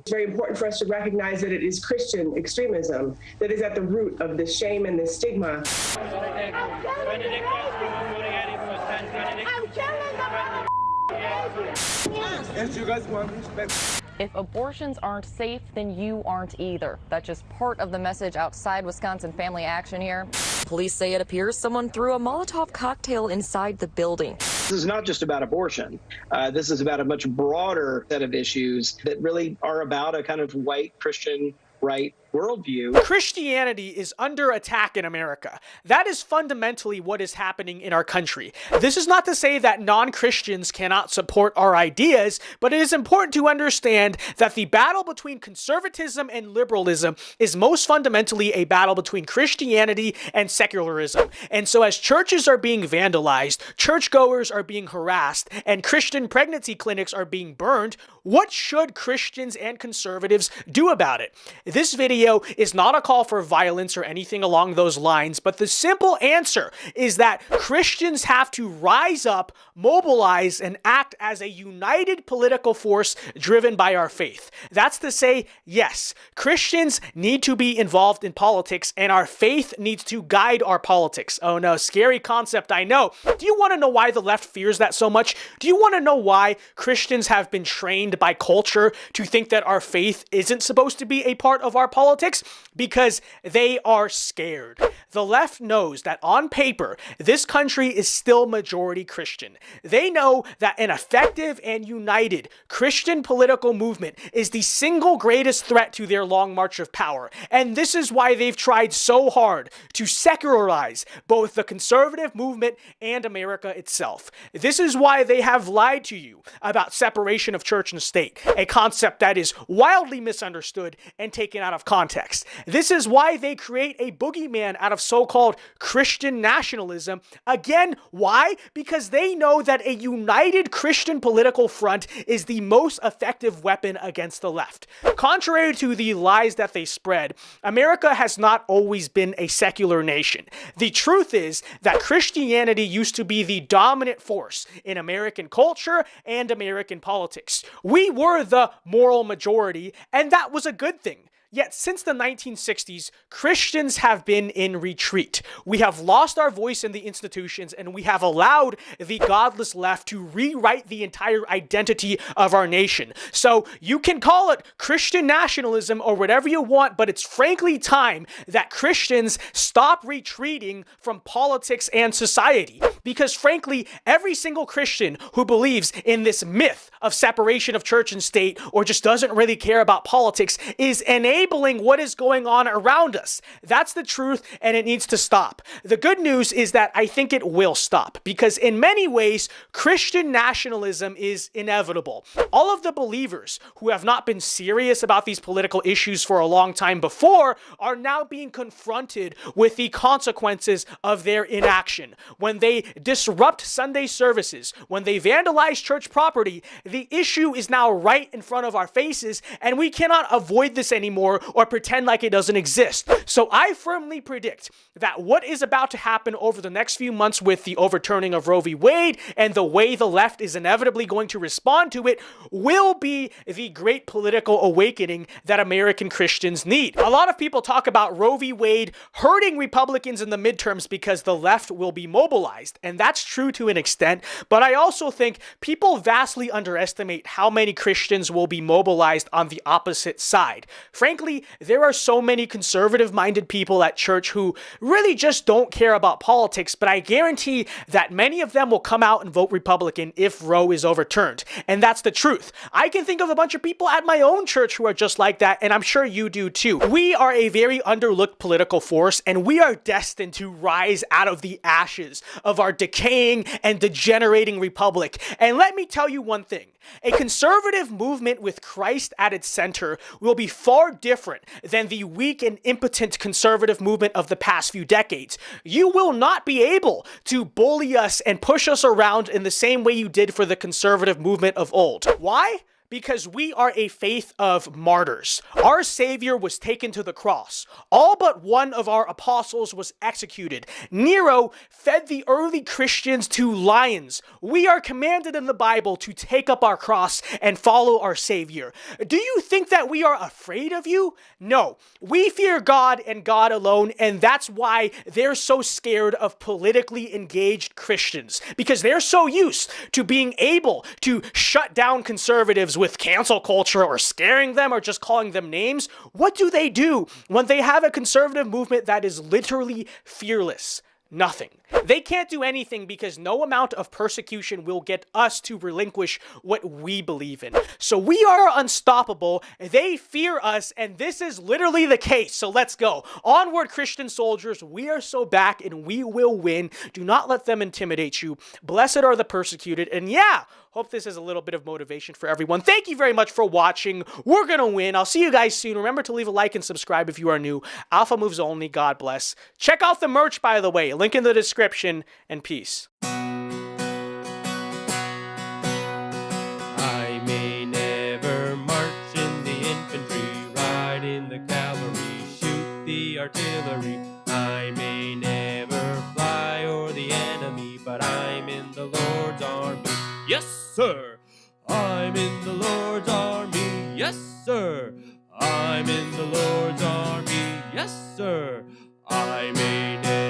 It's very important for us to recognize that it is Christian extremism that is at the root of the shame and the stigma. Yes, you guys want respect. If abortions aren't safe, then you aren't either. That's just part of the message outside Wisconsin Family Action here. Police say it appears someone threw a Molotov cocktail inside the building. This is not just about abortion. This is about a much broader set of issues that really are about a kind of white Christian right worldview. Christianity is under attack in America. That is fundamentally what is happening in our country. This is not to say that non-Christians cannot support our ideas, but it is important to understand that the battle between conservatism and liberalism is most fundamentally a battle between Christianity and secularism. And so as churches are being vandalized, churchgoers are being harassed, and Christian pregnancy clinics are being burned, what should Christians and conservatives do about it? This video is not a call for violence or anything along those lines, but the simple answer is that Christians have to rise up, mobilize, and act as a united political force driven by our faith. That's to say, yes, Christians need to be involved in politics, and our faith needs to guide our politics. Oh no, scary concept, I know. Do you want to know why the left fears that so much? Do you want to know why Christians have been trained by culture to think that our faith isn't supposed to be a part of our politics? Because they are scared. The left knows that on paper, this country is still majority Christian. They know that an effective and united Christian political movement is the single greatest threat to their long march of power. And this is why they've tried so hard to secularize both the conservative movement and America itself. This is why they have lied to you about separation of church and state, a concept that is wildly misunderstood and taken out of context. This is why they create a boogeyman out of so-called Christian nationalism. Again, why? Because they know that a united Christian political front is the most effective weapon against the left. Contrary to the lies that they spread, America has not always been a secular nation. The truth is that Christianity used to be the dominant force in American culture and American politics. We were the moral majority, and that was a good thing. Yet since the 1960s, Christians have been in retreat. We have lost our voice in the institutions, and we have allowed the godless left to rewrite the entire identity of our nation. So you can call it Christian nationalism or whatever you want, but it's frankly time that Christians stop retreating from politics and society. Because frankly, every single Christian who believes in this myth of separation of church and state or just doesn't really care about politics is enabling what is going on around us. That's the truth, and it needs to stop. The good news is that I think it will stop, because in many ways, Christian nationalism is inevitable. All of the believers who have not been serious about these political issues for a long time before are now being confronted with the consequences of their inaction. When they disrupt Sunday services, when they vandalize church property, the issue is now right in front of our faces, and we cannot avoid this anymore or pretend like it doesn't exist. So I firmly predict that what is about to happen over the next few months with the overturning of Roe v. Wade and the way the left is inevitably going to respond to it will be the great political awakening that American Christians need. A lot of people talk about Roe v. Wade hurting Republicans in the midterms because the left will be mobilized, and that's true to an extent, but I also think people vastly underestimate how many Christians will be mobilized on the opposite side. Frankly, there are so many conservative-minded people at church who really just don't care about politics, but I guarantee that many of them will come out and vote Republican if Roe is overturned. And that's the truth. I can think of a bunch of people at my own church who are just like that, and I'm sure you do too. We are a very underlooked political force, and we are destined to rise out of the ashes of our decaying and degenerating republic. And let me tell you one thing. A conservative movement with Christ at its center will be far different than the weak and impotent conservative movement of the past few decades. You will not be able to bully us and push us around in the same way you did for the conservative movement of old. Why? because we are a faith of martyrs. Our Savior was taken to the cross. All but one of our apostles was executed. Nero fed the early Christians to lions. We are commanded in the Bible to take up our cross and follow our Savior. Do you think that we are afraid of you? No. We fear God and God alone, and that's why they're so scared of politically engaged Christians, because they're so used to being able to shut down conservatives with cancel culture or scaring them or just calling them names. What do when they have a conservative movement that is literally fearless? Nothing. They can't do anything because no amount of persecution will get us to relinquish what we believe in. So we are unstoppable. They fear us, and this is literally the case. So let's go. Onward, Christian soldiers. We are so back, and we will win. Do not let them intimidate you. Blessed are the persecuted. And yeah, hope this is a little bit of motivation for everyone. Thank you very much for watching. We're gonna win. I'll see you guys soon. Remember to leave a like and subscribe if you are new. Alpha moves only. God bless. Check out the merch, by the way. Link in the description, and peace. I may never march in the infantry, ride in the cavalry, shoot the artillery. I may never fly o'er the enemy, but I'm in the Lord's army. Yes, sir. I'm in the Lord's army. Yes, sir. I'm in the Lord's army. Yes, sir. I may never